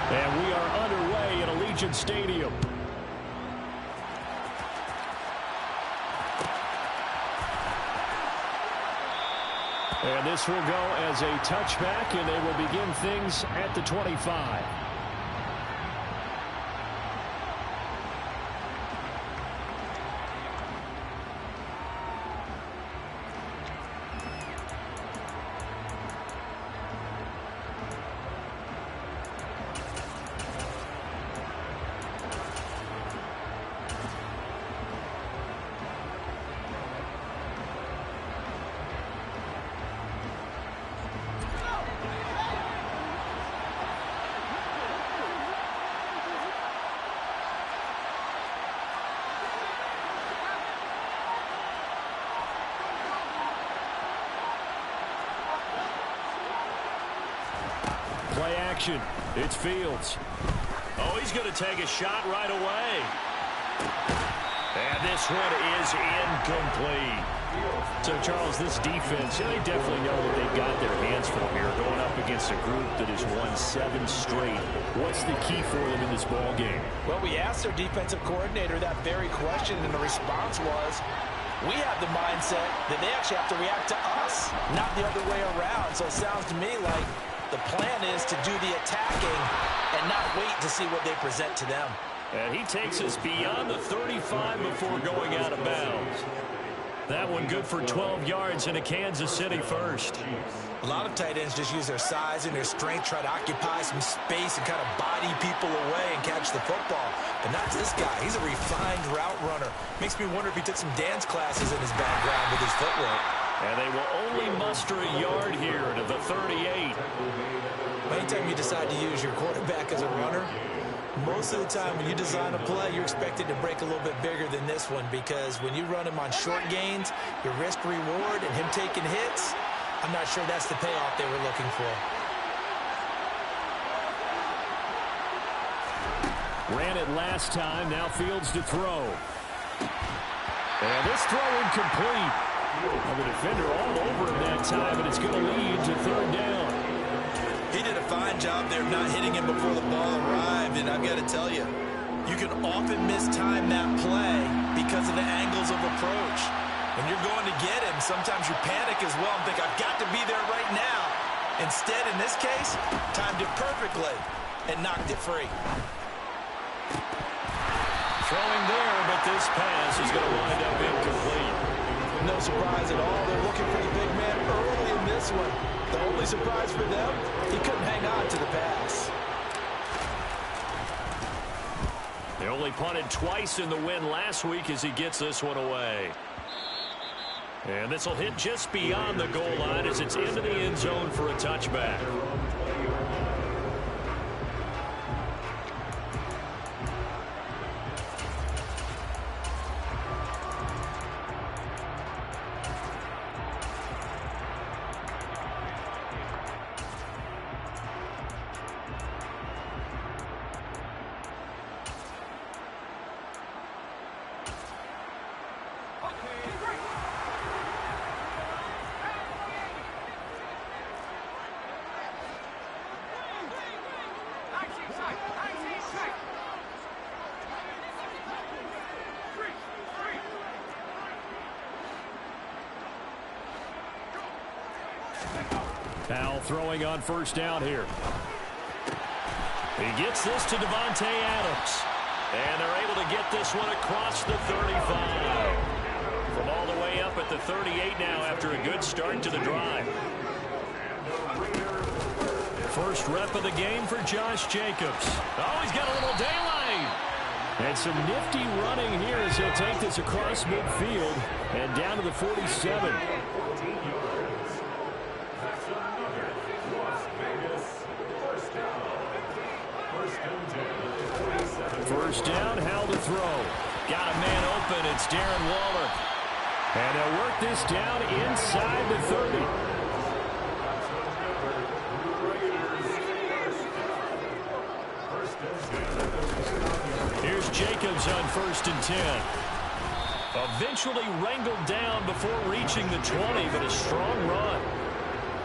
And we are underway at Allegiant Stadium. And this will go as a touchback, and they will begin things at the 25. Play action. It's Fields. Oh, he's going to take a shot right away. And this one is incomplete. So, Charles, this defense, they definitely know that they've got their hands full here going up against a group that has won 7 straight. What's the key for them in this ball game? Well, we asked their defensive coordinator that very question, and the response was, we have the mindset that they actually have to react to us, not the other way around. So it sounds to me like the plan is to do the attacking and not wait to see what they present to them. And he takes us beyond the 35 before going out of bounds. That one good for 12 yards into Kansas City first. A lot of tight ends just use their size and their strength, try to occupy some space and kind of body people away and catch the football. But not this guy. He's a refined route runner. Makes me wonder if he took some dance classes in his background with his footwork. And they will only muster a yard here to the 38. Anytime you decide to use your quarterback as a runner, most of the time when you design a play, you're expected to break a little bit bigger than this one, because when you run him on short gains, your risk-reward and him taking hits, I'm not sure that's the payoff they were looking for. Ran it last time, now Fields to throw. And this throw incomplete. The defender all over him that time, and it's going to lead to third down. He did a fine job there of not hitting him before the ball arrived, and I've got to tell you, you can often mistime that play because of the angles of approach. When you're going to get him, sometimes you panic as well and think, I've got to be there right now. Instead, in this case, timed it perfectly and knocked it free. Throwing there, but this pass is going to wind up incomplete. No surprise at all. They're looking for the big man early in this one. The only surprise for them, he couldn't hang on to the pass. They only punted twice in the win last week as he gets this one away. And this will hit just beyond the goal line as it's into the end zone for a touchback. Powell throwing on first down here. He gets this to Devontae Adams. And they're able to get this one across the 35. From all the way up at the 38 now after a good start to the drive. First rep of the game for Josh Jacobs. Oh, he's got a little daylight. And some nifty running here as he'll take this across midfield and down to the 47. First down, Howell to throw. Got a man open. It's Darren Waller. And they'll work this down inside the 30. Here's Jacobs on 1st and 10. Eventually wrangled down before reaching the 20, but a strong run.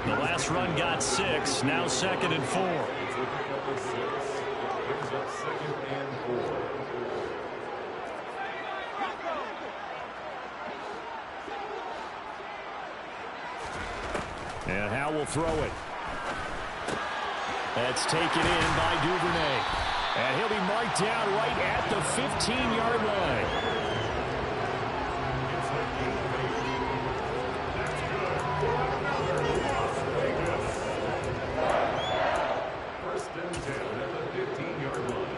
The last run got 6, now 2nd and 4. brings up 2nd and 4. And Howe will throw it. That's taken in by Duvernay. And he'll be marked down right at the 15-yard line. First and 10 at the 15-yard line.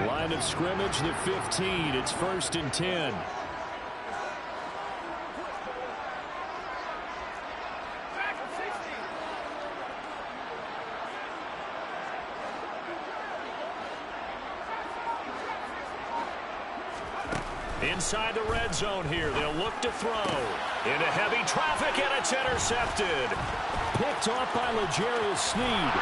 Line of scrimmage, the 15. It's 1st and 10. Inside the red zone here. They'll look to throw. Into heavy traffic, and it's intercepted. Picked off by L'Jarius Sneed.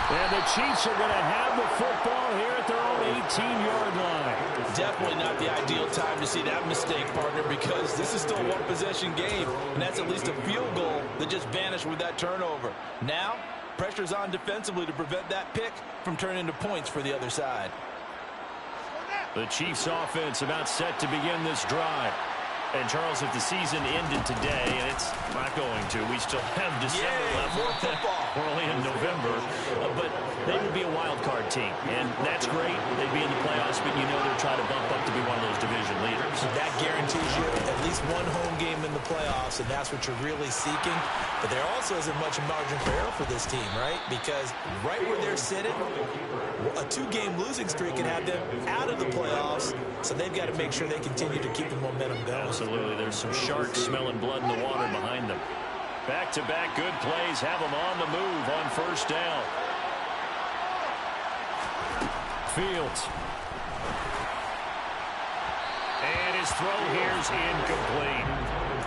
And the Chiefs are going to have the football here at their own 18-yard line. Definitely not the ideal time to see that mistake, partner, because this is still a one-possession game, and that's at least a field goal that just vanished with that turnover. Now, pressure's on defensively to prevent that pick from turning into points for the other side. The Chiefs offense about set to begin this drive. And, Charles, if the season ended today, and it's not going to, we still have December left. More football. We're only in November. But they would be a wild card team. And that's great. They'd be in the playoffs, but you know they're trying to bump up to be one of those division leaders. That guarantees you at least one home game in the playoffs, and that's what you're really seeking. But there also isn't much margin for error for this team, right? Because right where they're sitting, a 2-game losing streak can have them out of the playoffs, so they've got to make sure they continue to keep the momentum going. Absolutely. There's some sharks smelling blood in the water behind them. Back-to-back good plays have them on the move on 1st down. Fields. And his throw here's incomplete.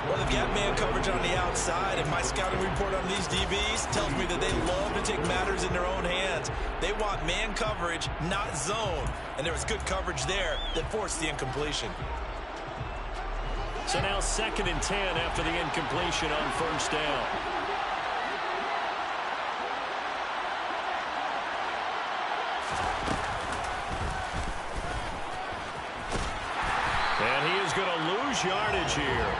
Well, they've got man coverage on the outside, and my scouting report on these DBs tells me that they love to take matters in their own hands. They want man coverage, not zone. And there was good coverage there that forced the incompletion. So now 2nd and 10 after the incompletion on 1st down. And he is going to lose yardage here.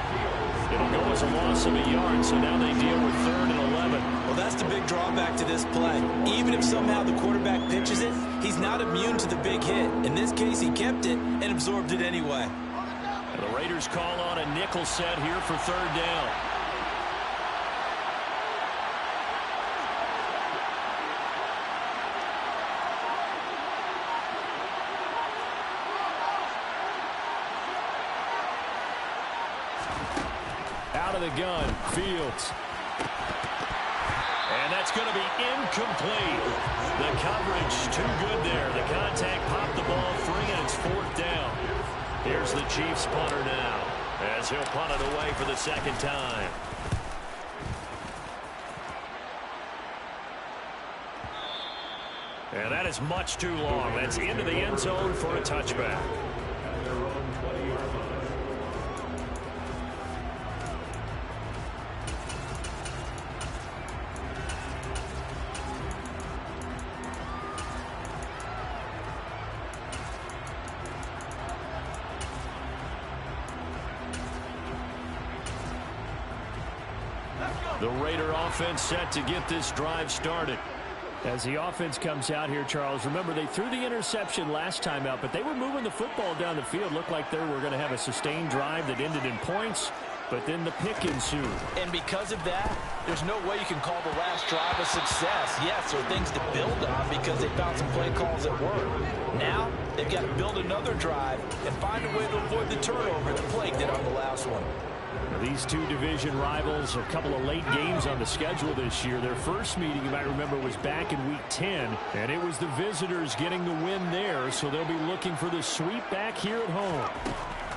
It'll go as a loss of a yard, so now they deal with 3rd and 11. Well, that's the big drawback to this play. Even if somehow the quarterback pitches it, he's not immune to the big hit. In this case, he kept it and absorbed it anyway. And the Raiders call on a nickel set here for 3rd down. Out of the gun, Fields. And that's going to be incomplete. The coverage too good there. The contact popped the ball free, and it's 4th down. Here's the Chiefs punter now, as he'll punt it away for the 2nd time. And that is much too long. That's into the end zone for a touchback. The Raider offense set to get this drive started. As the offense comes out here, Charles, remember they threw the interception last time out, but they were moving the football down the field. Looked like they were going to have a sustained drive that ended in points, but then the pick ensued. And because of that, there's no way you can call the last drive a success. Yes, there are things to build on because they found some play calls that work. Now, they've got to build another drive and find a way to avoid the turnover that plagued it on the last one. These two division rivals, a couple of late games on the schedule this year. Their first meeting, you might remember, was back in Week 10, and it was the visitors getting the win there, so they'll be looking for the sweep back here at home.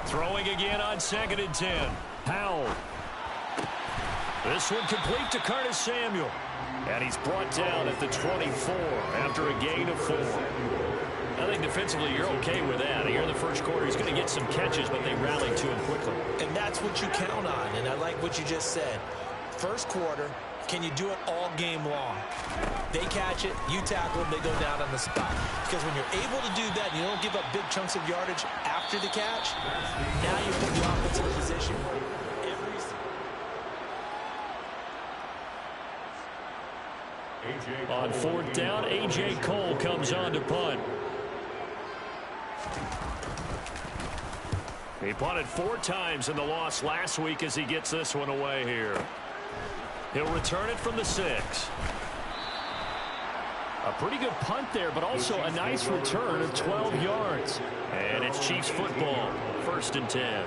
Throwing again on 2nd and 10. Powell. This one complete to Curtis Samuel. And he's brought down at the 24 after a gain of 4. I think defensively you're okay with that. Here in the first quarter, he's going to get some catches, but they rallied to him quickly. And that's what you count on, and I like what you just said. First quarter, can you do it all game long? They catch it, you tackle them, they go down on the spot. Because when you're able to do that, and you don't give up big chunks of yardage after the catch, now you put the offense in a position where on fourth down, A.J. Cole comes on to punt. He punted 4 times in the loss last week as he gets this one away here. He'll return it from the 6. A pretty good punt there, but also a nice return of 12 yards. And it's Chiefs football, 1st and 10.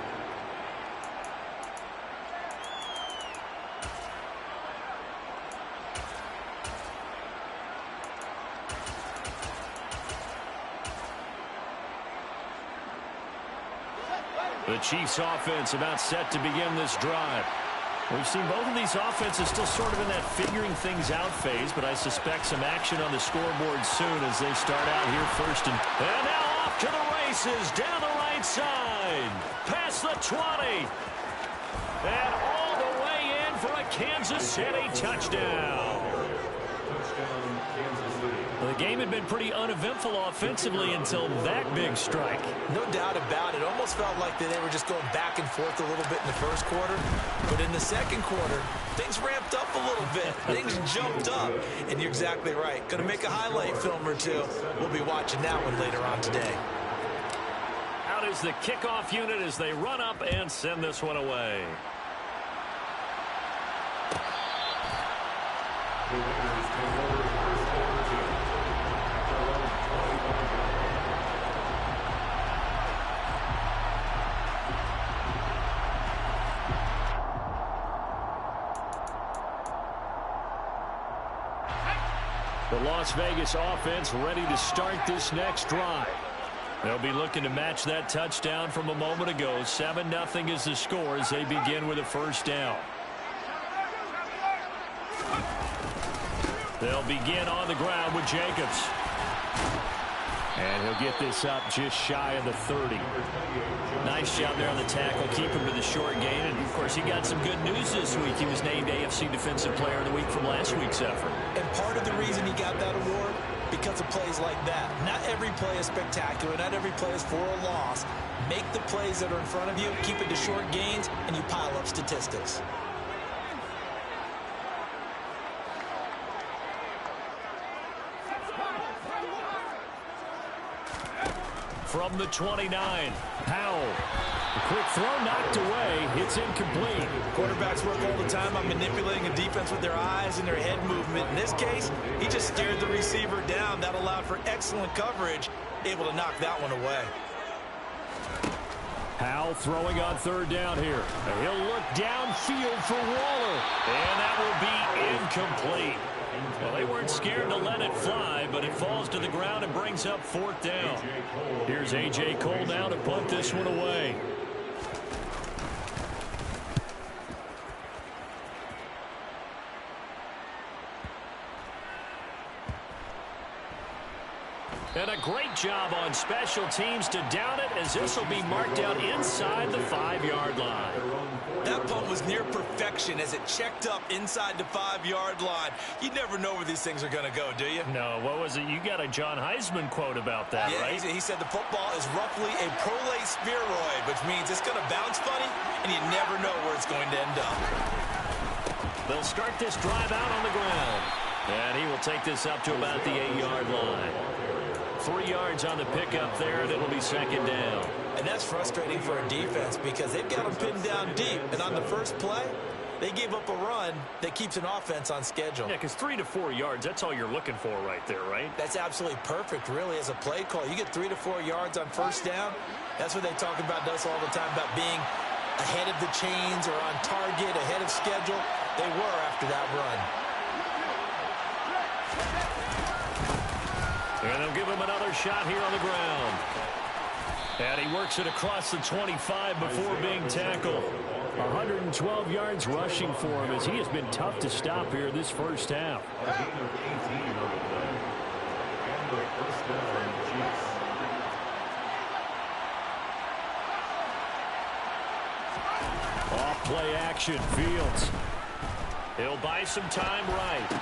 The Chiefs offense about set to begin this drive. We've seen both of these offenses still sort of in that figuring things out phase, but I suspect some action on the scoreboard soon as they start out here first. And now off to the races down the right side. Past the 20. And all the way in for a Kansas City touchdown. The game had been pretty uneventful offensively until that big strike. No doubt about it. Almost felt like they were just going back and forth a little bit in the first quarter. But in the second quarter, things ramped up a little bit. Things jumped up. And you're exactly right. Going to make a highlight film or two. We'll be watching that one later on today. Out is the kickoff unit as they run up and send this one away. The Raiders take over first and 10. The Las Vegas offense ready to start this next drive. They'll be looking to match that touchdown from a moment ago. 7-0 is the score as they begin with a first down. They'll begin on the ground with Jacobs. And he'll get this up just shy of the 30. Nice job there on the tackle. Keep him to the short gain. And, of course, he got some good news this week. He was named AFC Defensive Player of the Week from last week's effort. And part of the reason he got that award, because of plays like that. Not every play is spectacular. Not every play is for a loss. Make the plays that are in front of you, keep it to short gains, and you pile up statistics. From the 29, Powell. A quick throw knocked away. It's incomplete. Quarterbacks work all the time on manipulating a defense with their eyes and their head movement. In this case, he just stared the receiver down. That allowed for excellent coverage, able to knock that one away. Powell throwing on third down here. And he'll look downfield for Waller. And that will be incomplete. Well, they weren't scared to let it fly, but it falls to the ground and brings up fourth down. Here's A.J. Cole now to punt this one away. And a great job on special teams to down it, as this will be marked out inside the 5-yard line. That punt was near perfection as it checked up inside the 5-yard line. You never know where these things are going to go, do you? No, what was it? You got a John Heisman quote about that, yeah, right? He said the football is roughly a prolate spheroid, which means it's going to bounce funny, and you never know where it's going to end up. They'll start this drive out on the ground. And he will take this up to about the 8-yard line. 3 yards on the pickup there, and it'll be second down. And that's frustrating for a defense because they've got them pinned down deep. And on the first play, they gave up a run that keeps an offense on schedule. Yeah, because 3 to 4 yards, that's all you're looking for right there, right? That's absolutely perfect, really, as a play call. You get 3 to 4 yards on first down. That's what they talk about us all the time, about being ahead of the chains or on target, ahead of schedule. They were after that run. And they'll give him another shot here on the ground. And he works it across the 25 before being tackled. 112 yards rushing for him as he has been tough to stop here this first half. A gain of 18 on the play. And the first down, Chiefs. Off play action, Fields. He'll buy some time right.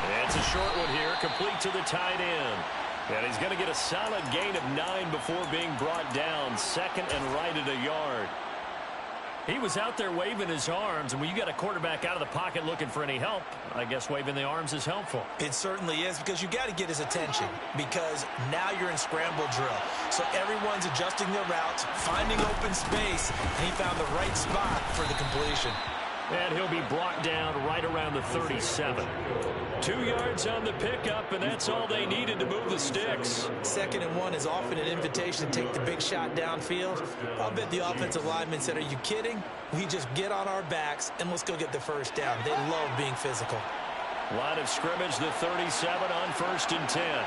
And it's a short one here, complete to the tight end. And he's going to get a solid gain of 9 before being brought down. Second and right at a yard. He was out there waving his arms, and when you got a quarterback out of the pocket looking for any help, I guess waving the arms is helpful. It certainly is, because you got to get his attention, because now you're in scramble drill. So everyone's adjusting their routes, finding open space, and he found the right spot for the completion. And he'll be brought down right around the 37. 2 yards on the pickup, and that's all they needed to move the sticks. 2nd and 1 is often an invitation to take the big shot downfield. I'll bet the offensive lineman said, are you kidding? We just get on our backs, and let's go get the first down. They love being physical. Line of scrimmage, the 37 on 1st and 10.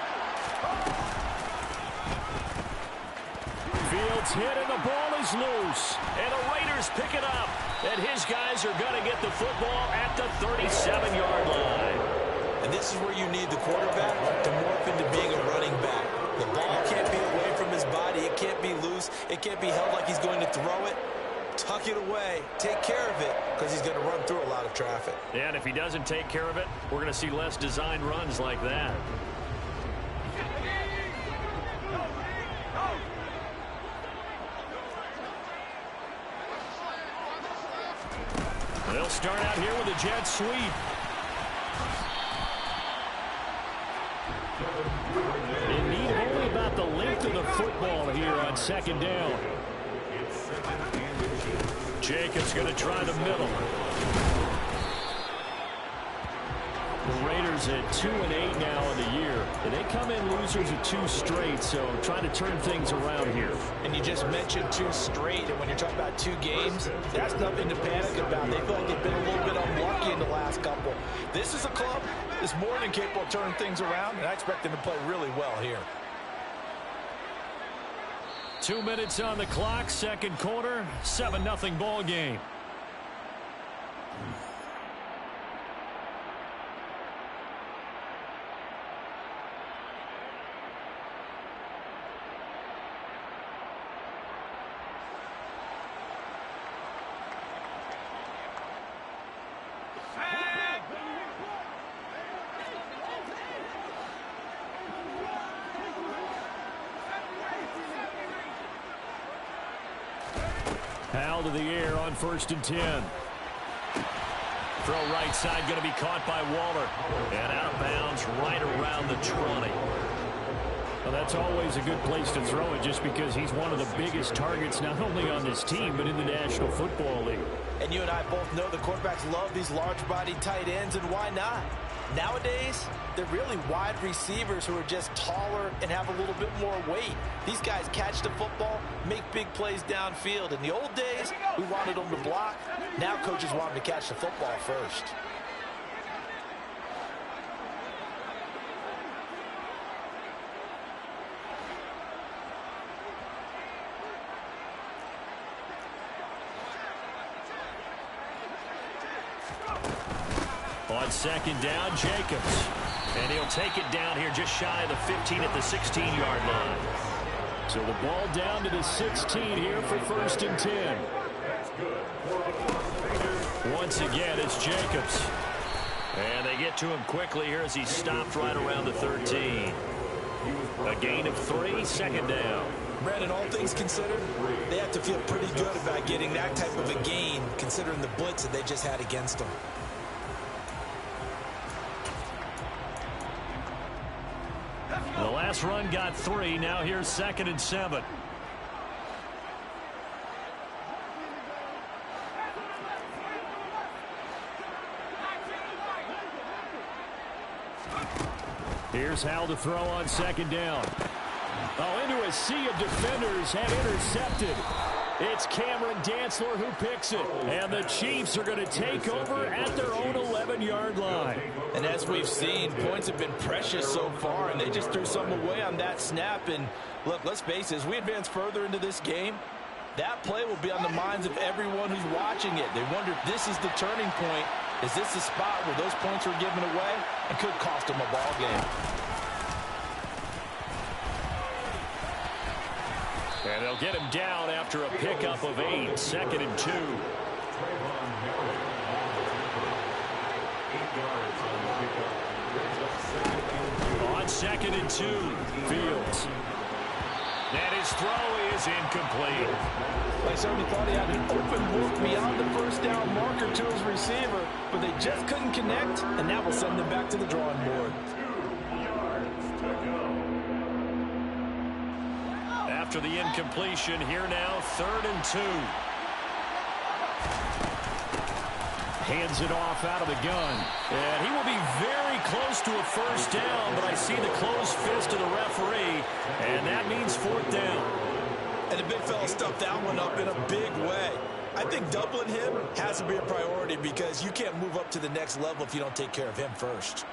Fields hit, and the ball is loose. And the Raiders pick it up. And his guys are going to get the football at the 37-yard line. And this is where you need the quarterback to morph into being a running back. The ball can't be away from his body. It can't be loose. It can't be held like he's going to throw it. Tuck it away. Take care of it, because he's going to run through a lot of traffic. And if he doesn't take care of it, we're going to see less designed runs like that. They'll start out here with a jet sweep. They need only about the length of the football here on 2nd down. Jacobs going to try the middle. The Raiders at 2-8 now in the year. And they come in losers of 2 straight, so trying to turn things around here. And you just mentioned 2 straight, and when you're talking about 2 games, that's nothing to panic about. They feel like they've been a little bit unlucky in the last couple. This is a club that's more than capable of turning things around, and I expect them to play really well here. 2 minutes on the clock, 2nd quarter, 7-0 ball game. Foul to the air on 1st and 10. Throw right side going to be caught by Waller. And out of bounds right around the 20. Well, that's always a good place to throw it, just because he's one of the biggest targets not only on this team but in the National Football League. And you and I both know the quarterbacks love these large-bodied tight ends, and why not? Nowadays, they're really wide receivers who are just taller and have a little bit more weight. These guys catch the football, make big plays downfield. In the old days, we wanted them to block. Now coaches want them to catch the football first. On 2nd down, Jacobs. And he'll take it down here just shy of the 15 at the 16-yard line. So the ball down to the 16 here for 1st and 10. Once again, it's Jacobs. And they get to him quickly here as he stopped right around the 13. A gain of 3, 2nd down. Brandon, all things considered, they have to feel pretty good about getting that type of a gain, considering the blitz that they just had against them. The last run got 3. Now here's 2nd and 7. Here's Hal to throw on 2nd down. Oh, into a sea of defenders and intercepted. It's Cameron Dantzler who picks it. And the Chiefs are going to take over at their own 11-yard line. And as we've seen, points have been precious so far, and they just threw some away on that snap. And look, let's face it, as we advance further into this game, that play will be on the minds of everyone who's watching it. They wonder if this is the turning point. Is this the spot where those points were given away and could cost them a ball game? And they'll get him down after a pickup of 8, 2nd and 2. On 2nd and 2, Fields. And his throw is incomplete. I certainly thought he had an open look beyond the first down marker to his receiver, but they just couldn't connect, and that will send them back to the drawing board. After the incompletion, here now, 3rd and 2. Hands it off out of the gun. And he will be very close to a first down, but I see the closed fist of the referee, and that means 4th down. And the big fella stuffed that one up in a big way. I think doubling him has to be a priority because you can't move up to the next level if you don't take care of him first.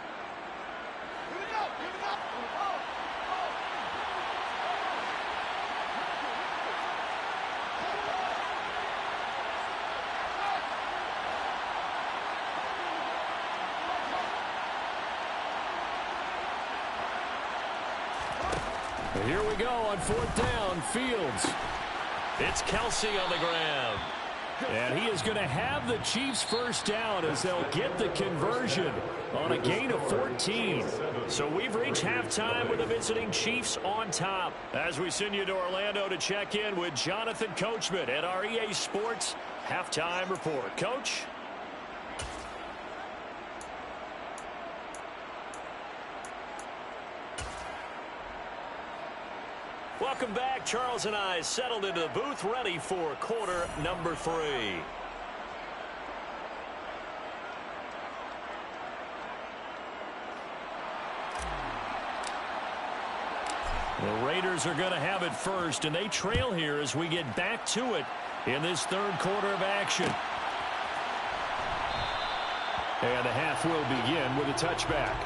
Here we go on 4th down, Fields. It's Kelsey on the grab. And he is going to have the Chiefs first down as they'll get the conversion on a gain of 14. So we've reached halftime with the visiting Chiefs on top. As we send you to Orlando to check in with Jonathan Coachman at our EA Sports Halftime Report. Coach? Welcome back. Charles and I settled into the booth, ready for quarter number 3. The Raiders are going to have it first, and they trail here as we get back to it in this 3rd quarter of action. And the half will begin with a touchback.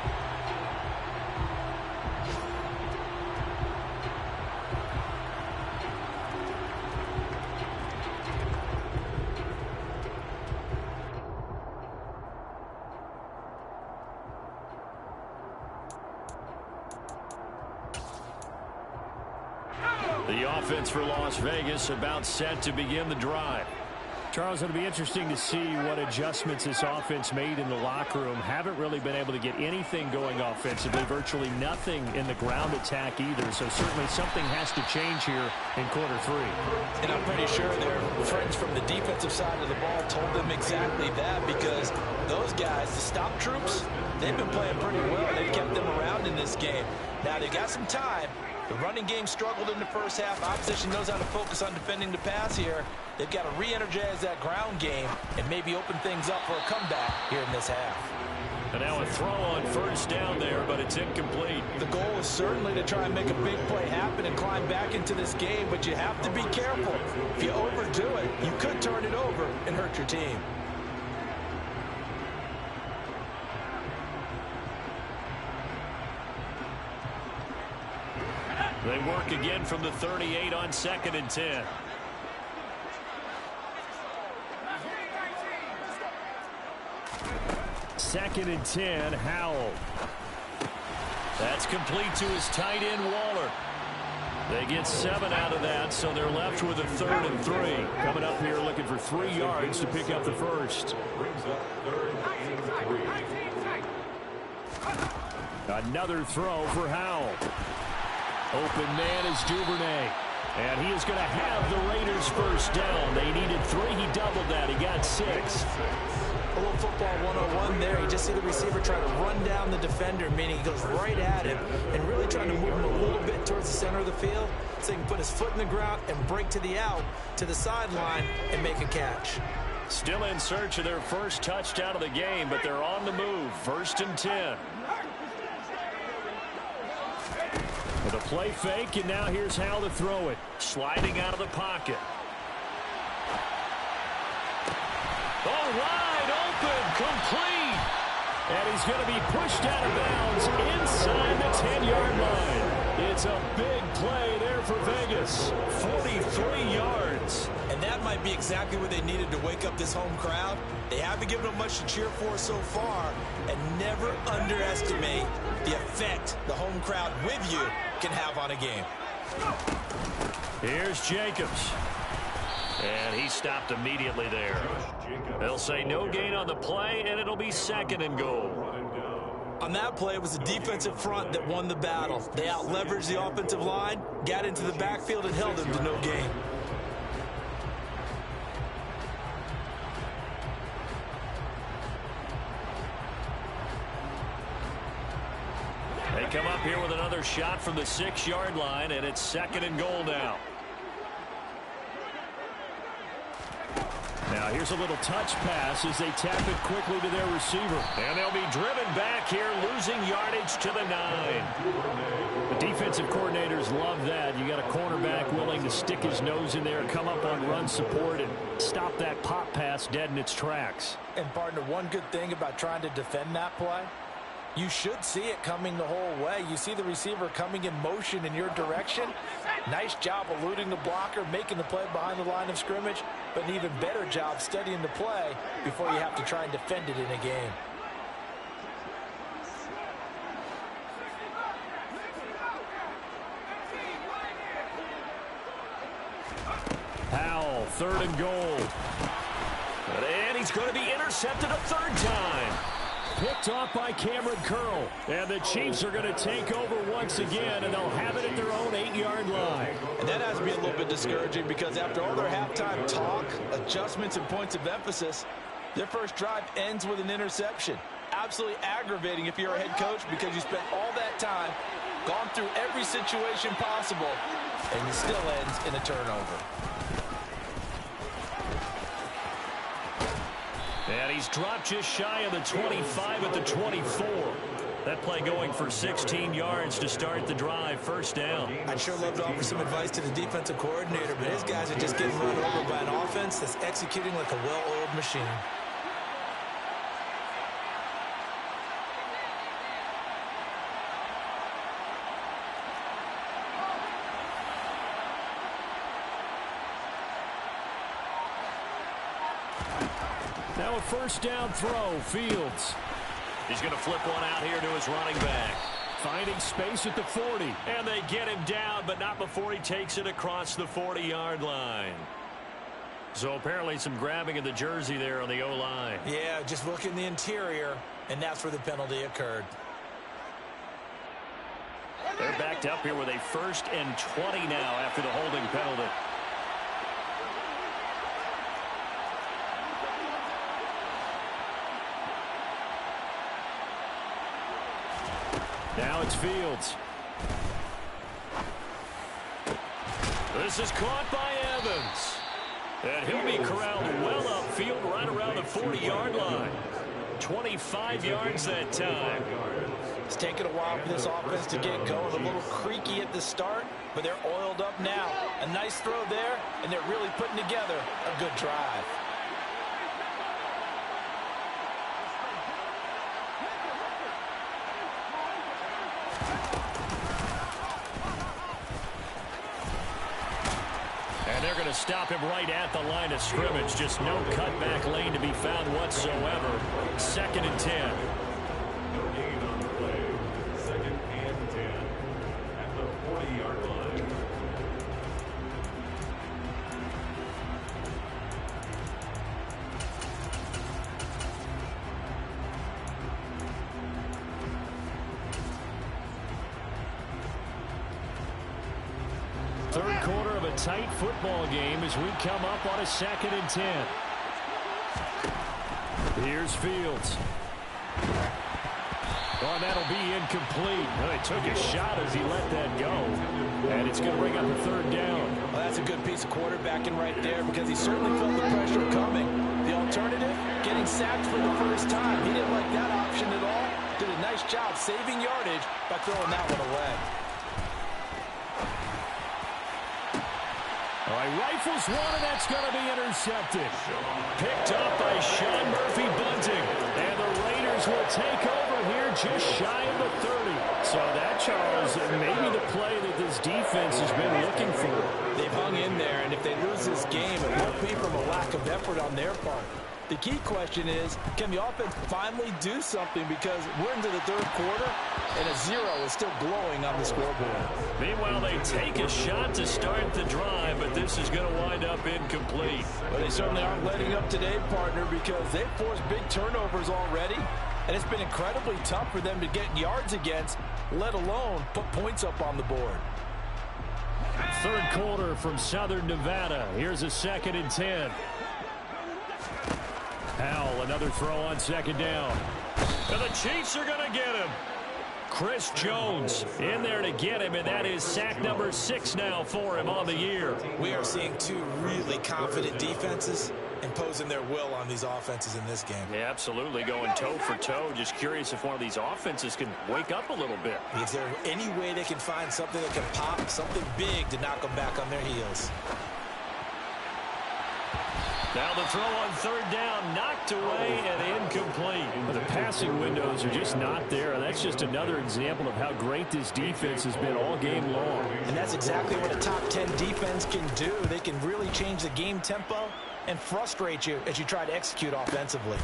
The offense for Las Vegas about set to begin the drive. Charles, it'll be interesting to see what adjustments this offense made in the locker room. Haven't really been able to get anything going offensively, virtually nothing in the ground attack either. So certainly something has to change here in quarter 3. And I'm pretty sure their friends from the defensive side of the ball told them exactly that, because those guys, the stop troops, they've been playing pretty well. They've kept them around in this game. Now they've got some time. The running game struggled in the first half. Opposition knows how to focus on defending the pass here. They've got to re-energize that ground game and maybe open things up for a comeback here in this half. And now a throw on first down there, but it's incomplete. The goal is certainly to try and make a big play happen and climb back into this game, but you have to be careful. If you overdo it, you could turn it over and hurt your team. They work again from the 38 on 2nd and 10. Second and 10, Howell. That's complete to his tight end, Waller. They get 7 out of that, so they're left with a 3rd and 3. Coming up here looking for 3 yards to pick up the first. Another throw for Howell. Open man is Duvernay. And he is going to have the Raiders first down. They needed 3. He doubled that. He got 6. A little football 101 there. You just see the receiver try to run down the defender, meaning he goes right at him and really trying to move him a little bit towards the center of the field so he can put his foot in the ground and break to the out, to the sideline, and make a catch. Still in search of their first touchdown of the game, but they're on the move. 1st and 10. With a play fake, and now here's how to throw it. Sliding out of the pocket. Oh, wide open, complete. And he's going to be pushed out of bounds inside the 10-yard line. It's a big play there for Vegas. 43 yards. And that might be exactly what they needed to wake up this home crowd. They haven't given them much to cheer for so far. And never underestimate the effect the home crowd with you can have on a game. Here's Jacobs. And he stopped immediately there. They'll say no gain on the play, and it'll be 2nd and goal. On that play, it was the defensive front that won the battle. They out-leveraged the offensive line, got into the backfield, and held them to no gain. They come up here with another shot from the 6-yard line, and it's 2nd and goal now. Now here's a little touch pass as they tap it quickly to their receiver. And they'll be driven back here, losing yardage to the 9. The defensive coordinators love that. You got a cornerback willing to stick his nose in there, come up on run support, and stop that pop pass dead in its tracks. And, partner, one good thing about trying to defend that play, you should see it coming the whole way. You see the receiver coming in motion in your direction. Nice job eluding the blocker, making the play behind the line of scrimmage, but an even better job studying the play before you have to try and defend it in a game. Powell, 3rd and goal. And he's going to be intercepted a 3rd time. Picked off by Cameron Curl. And the Chiefs are going to take over once again, and they'll have it at their own 8-yard line. And that has to be a little bit discouraging because after all their halftime talk, adjustments, and points of emphasis, their first drive ends with an interception. Absolutely aggravating if you're a head coach because you spent all that time, gone through every situation possible, and it still ends in a turnover. And he's dropped just shy of the 25 at the 24. That play going for 16 yards to start the drive. 1st down. I'd sure love to offer some advice to the defensive coordinator, but his guys are just getting run over by an offense that's executing like a well-oiled machine. Now a 1st down throw. Fields. He's going to flip one out here to his running back. Finding space at the 40. And they get him down, but not before he takes it across the 40-yard line. So apparently some grabbing of the jersey there on the O-line. Yeah, just look in the interior, and that's where the penalty occurred. They're backed up here with a 1st and 20 now after the holding penalty. Now it's Fields. This is caught by Evans. And he'll be corralled well upfield right around the 40-yard line. 25 yards that time. It's taken a while for this offense to get going. A little creaky at the start, but they're oiled up now. A nice throw there, and they're really putting together a good drive. And they're going to stop him right at the line of scrimmage. Just no cutback lane to be found whatsoever. 2nd and 10. No gain on the play. 2nd and 10 at the 40-yard line. Third quarter of a tight football game as we come up on a 2nd and 10. Here's Fields. Oh, that'll be incomplete. Well, he took a shot as he let that go. And it's going to bring up a 3rd down. Well, that's a good piece of quarterbacking right there because he certainly felt the pressure coming. The alternative, getting sacked for the first time. He didn't like that option at all. Did a nice job saving yardage by throwing that one away. All right, rifles one, and that's going to be intercepted. Picked up by Sean Murphy-Bunting. And the Raiders will take over here just shy of the 30. So that, Charles, may be the play that this defense has been looking for. They've hung in there, and if they lose this game, it won't be from a lack of effort on their part. The key question is, can the offense finally do something, because we're into the third quarter and a 0 is still glowing on the scoreboard. Meanwhile, they take a shot to start the drive, but this is going to wind up incomplete. But they certainly aren't letting up today, partner, because they've forced big turnovers already, and it's been incredibly tough for them to get yards against, let alone put points up on the board. Third quarter from Southern Nevada. Here's a 2nd and 10. Howell, another throw on second down. And the Chiefs are going to get him. Chris Jones in there to get him, and that is sack number 6 now for him on the year. We are seeing two really confident defenses imposing their will on these offenses in this game. Yeah, absolutely, going toe for toe. Just curious if one of these offenses can wake up a little bit. Is there any way they can find something that can pop, something big to knock them back on their heels? Now the throw on third down, knocked away and incomplete. But the passing windows are just not there, and that's just another example of how great this defense has been all game long. And that's exactly what a top 10 defense can do. They can really change the game tempo and frustrate you as you try to execute offensively.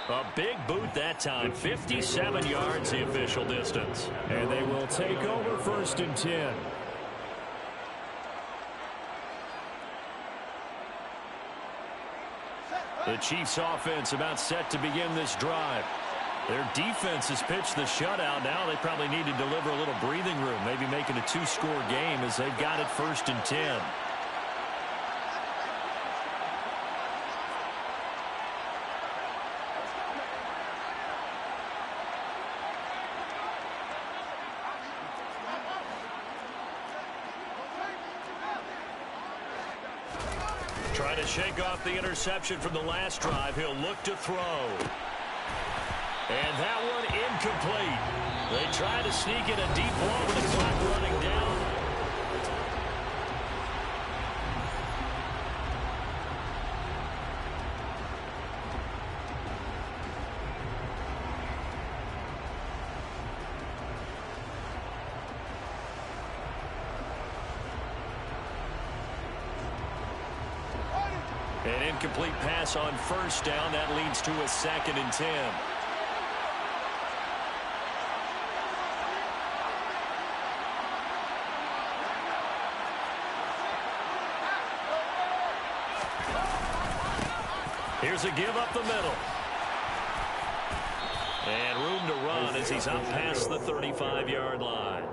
A big boot that time, 57 yards the official distance. And they will take over 1st and 10. The Chiefs offense about set to begin this drive. Their defense has pitched the shutout. Now they probably need to deliver a little breathing room, maybe making a 2-score game as they've got it 1st and 10. Trying to shake off the interception from the last drive. He'll look to throw. And that one incomplete. They try to sneak in a deep ball with the clock running down. An incomplete pass on first down. That leads to a 2nd and 10. Here's a give up the middle. And room to run as he's up past the 35-yard line.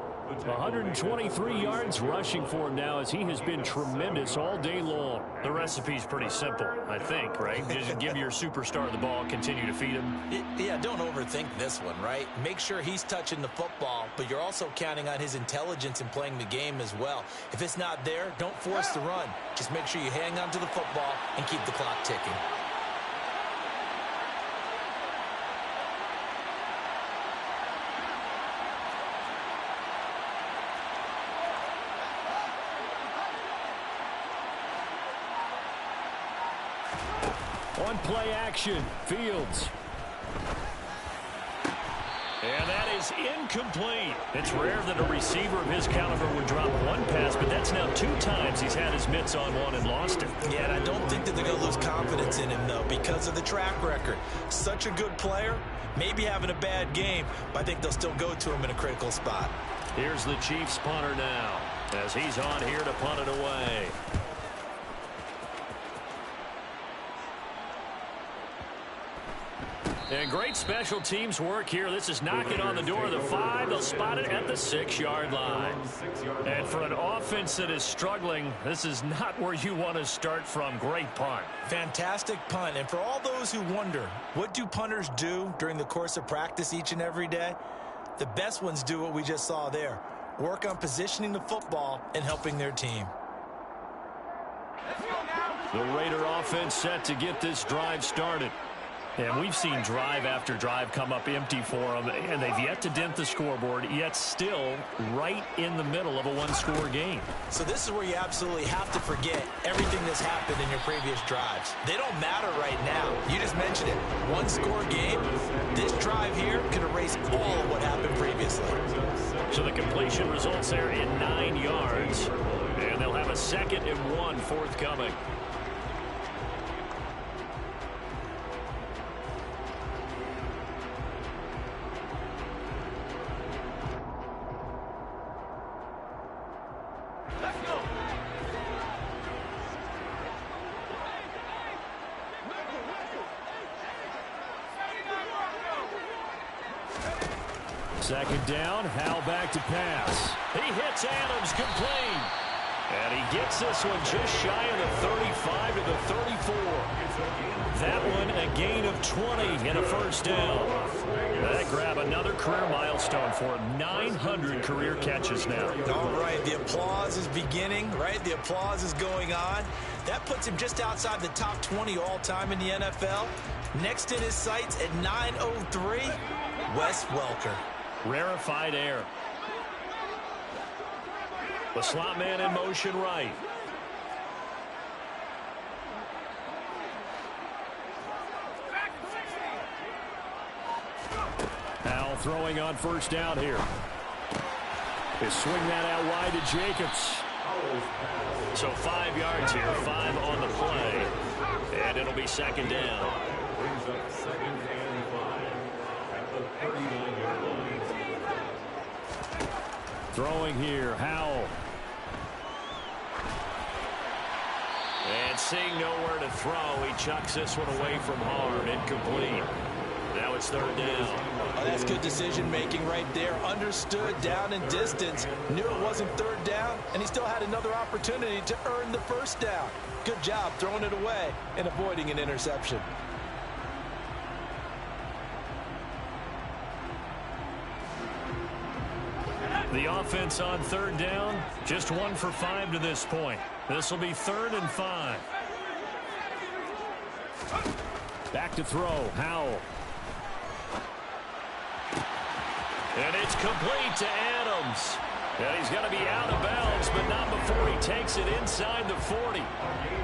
123 yards rushing for him now as he has been tremendous all day long. The recipe's pretty simple, I think, right? Just give your superstar the ball, continue to feed him. Yeah, don't overthink this one, right? Make sure he's touching the football, but you're also counting on his intelligence in playing the game as well. If it's not there, don't force the run. Just make sure you hang on to the football and keep the clock ticking. On play action, Fields. And that is incomplete. It's rare that a receiver of his caliber would drop one pass, but that's now 2 times he's had his mitts on one and lost it. Yeah, and I don't think that they're going to lose confidence in him, though, because of the track record. Such a good player, maybe having a bad game, but I think they'll still go to him in a critical spot. Here's the Chiefs punter now as he's on here to punt it away. And great special teams work here. This is knocking on the door of the 5. They'll spot it at the 6-yard line. And for an offense that is struggling, this is not where you want to start from. Great punt. Fantastic punt. And for all those who wonder, what do punters do during the course of practice each and every day? The best ones do what we just saw there. Work on positioning the football and helping their team. The Raider offense set to get this drive started. And we've seen drive after drive come up empty for them, and they've yet to dent the scoreboard, yet still right in the middle of a 1-score game. So this is where you absolutely have to forget everything that's happened in your previous drives. They don't matter right now. You just mentioned it. 1-score game. This drive here could erase all of what happened previously. So the completion results there in 9 yards. And And they'll have a 2nd and 1 forthcoming. Second down, Howell back to pass. He hits Adams, complete. And he gets this one just shy of the 35 to the 34. That one a gain of 20 and a first down. That grab another career milestone for him. 900 career catches now. All right, the applause is beginning, right? The applause is going on. That puts him just outside the top 20 all-time in the NFL. Next in his sights at 903, Wes Welker. Rarefied air. The slot man in motion right. Howell throwing on first down here. They swing that out wide to Jacobs. So 5 yards here, 5 on the play. And it'll be second down. Brings up 2nd and 5 at the 39-yard line. Throwing here, Howell. And seeing nowhere to throw, he chucks this one away from hard. Incomplete. Now it's third down. Oh, that's good decision-making right there. Understood down and distance. Knew it wasn't third down, and he still had another opportunity to earn the first down. Good job throwing it away and avoiding an interception. The offense on third down, just 1 for 5 to this point. This will be 3rd and 5. Back to throw, Howell. And it's complete to Adams. And he's going to be out of bounds, but not before he takes it inside the 40.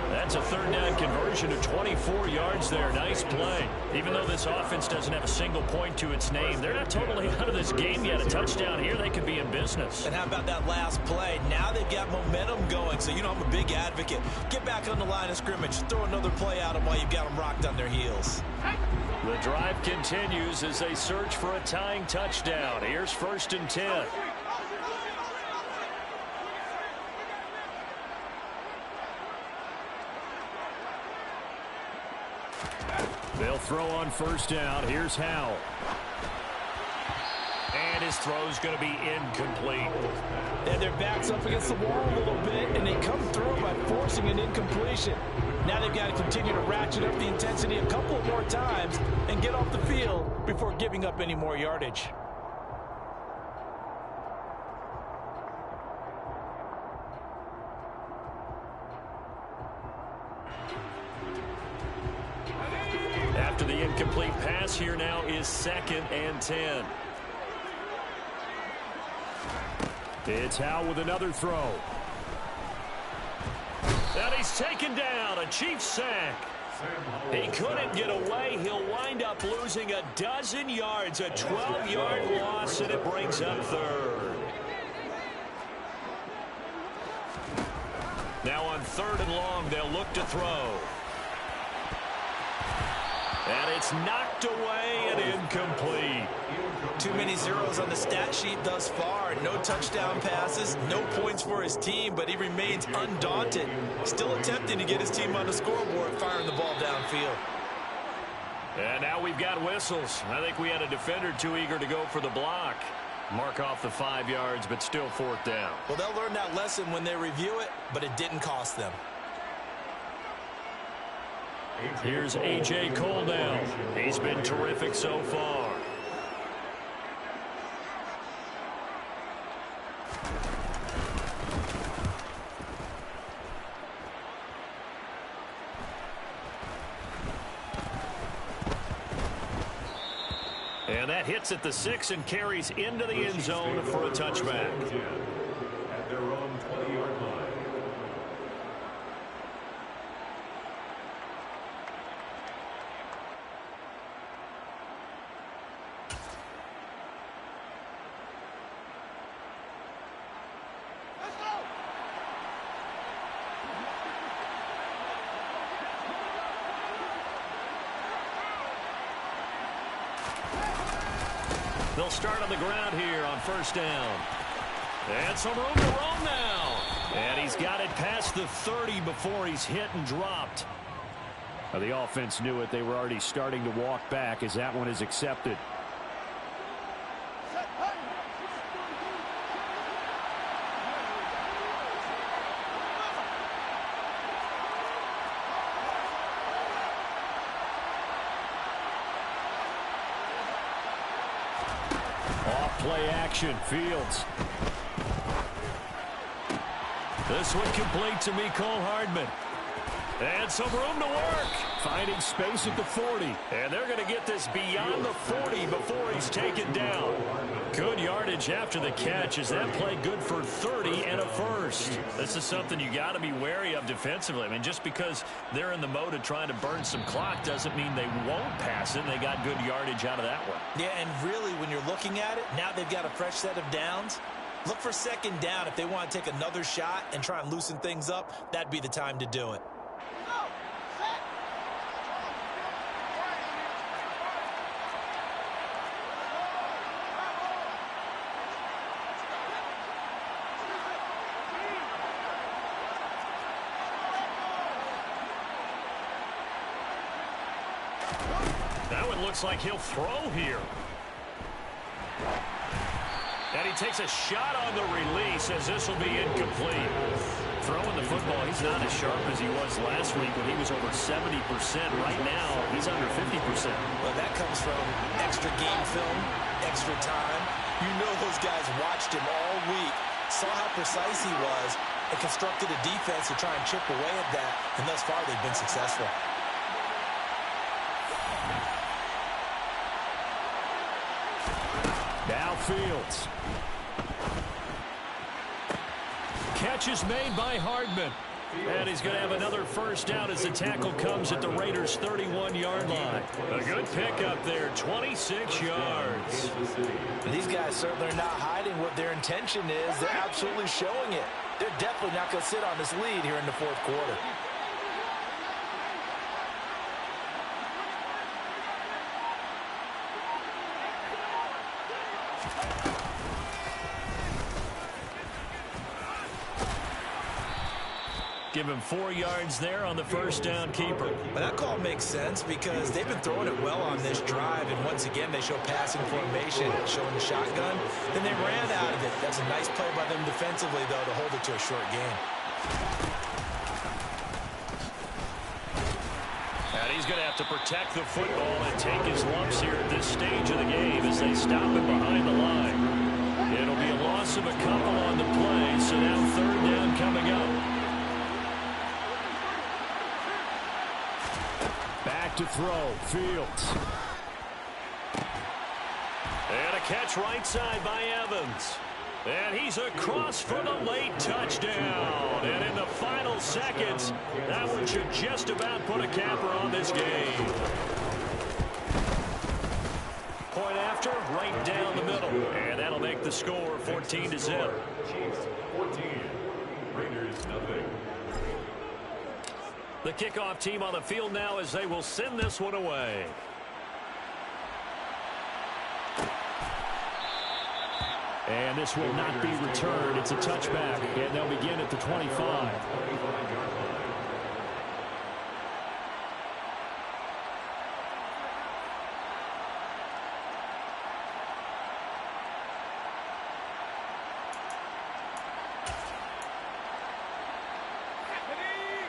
That's a third down conversion to 24 yards there. Nice play. Even though this offense doesn't have a single point to its name, they're not totally out of this game yet. A touchdown here, they could be in business. And how about that last play? Now they've got momentum going, so you know I'm a big advocate. Get back on the line of scrimmage. Throw another play at them while you've got them rocked on their heels. The drive continues as they search for a tying touchdown. Here's 1st and 10. They'll throw on first down. Here's Howell. And his throw's going to be incomplete. And their back's up against the wall a little bit, and they come through by forcing an incompletion. Now they've got to continue to ratchet up the intensity a couple more times and get off the field before giving up any more yardage. After the incomplete pass, here now is 2nd and 10. It's Howell with another throw. And he's taken down. A Chiefs sack. He couldn't get away. He'll wind up losing a dozen yards. A 12-yard loss, and it brings up 3rd. Now on 3rd and long, they'll look to throw. And it's knocked away and incomplete. Too many zeros on the stat sheet thus far. No touchdown passes, no points for his team, but he remains undaunted. Still attempting to get his team on the scoreboard, firing the ball downfield. And now we've got whistles. I think we had a defender too eager to go for the block. Mark off the 5 yards, but still 4th down. Well, they'll learn that lesson when they review it, but it didn't cost them. Here's A.J. Cole now. He's been terrific so far. And that hits at the 6 and carries into the end zone for a touchback. At their own 20-yard line. They'll start on the ground here on first down. And some room to roam now. And he's got it past the 30 before he's hit and dropped. Now, the offense knew it. They were already starting to walk back as that one is accepted. Play action, Fields. This one complete to Mecole Hardman. And some room to work. Finding space at the 40. And they're going to get this beyond the 40 before he's taken down. Good yardage after the catch. Is that play good for 30 and a first? This is something you got to be wary of defensively. I mean, just because they're in the mode of trying to burn some clock doesn't mean they won't pass it. They got good yardage out of that one. Yeah, and really, when you're looking at it, now they've got a fresh set of downs. Look for second down. If they want to take another shot and try and loosen things up, that'd be the time to do it. That one looks like he'll throw here. And he takes a shot on the release as this will be incomplete. Throwing the football, he's not as sharp as he was last week when he was over 70%. Right now, he's under 50%. Well, that comes from extra game film, extra time. You know those guys watched him all week, saw how precise he was, and constructed a defense to try and chip away at that, and thus far they've been successful. Now Fields. Catch is made by Hardman. And he's going to have another first down as the tackle comes at the Raiders' 31-yard line. A good pickup there, 26 yards. These guys certainly are not hiding what their intention is. They're absolutely showing it. They're definitely not going to sit on this lead here in the fourth quarter. Give him 4 yards there on the first down keeper. But that call makes sense because they've been throwing it well on this drive, and once again they show passing formation, showing the shotgun. Then they ran out of it. That's a nice play by them defensively, though, to hold it to a short game. And he's going to have to protect the football and take his lumps here at this stage of the game as they stop him behind the line. It'll be a loss of a couple on the play, so now third down coming up. Back to throw, Fields. And a catch right side by Evans. And he's across for the late touchdown. And in the final seconds, that one should just about put a capper on this game. Point after, right down the middle. And that'll make the score 14-0. Chiefs 14, Raiders nothing. The kickoff team on the field now as they will send this one away. And this will not be returned. It's a touchback, and they'll begin at the 25.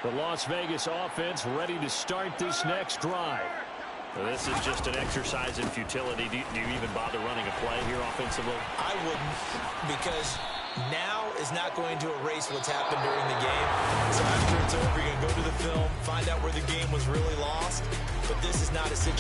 The Las Vegas offense ready to start this next drive. This is just an exercise in futility. Do you even bother running a play here offensively? I wouldn't, because now is not going to erase what's happened during the game. So after it's over, you're going to go to the film, find out where the game was really lost. But this is not a situation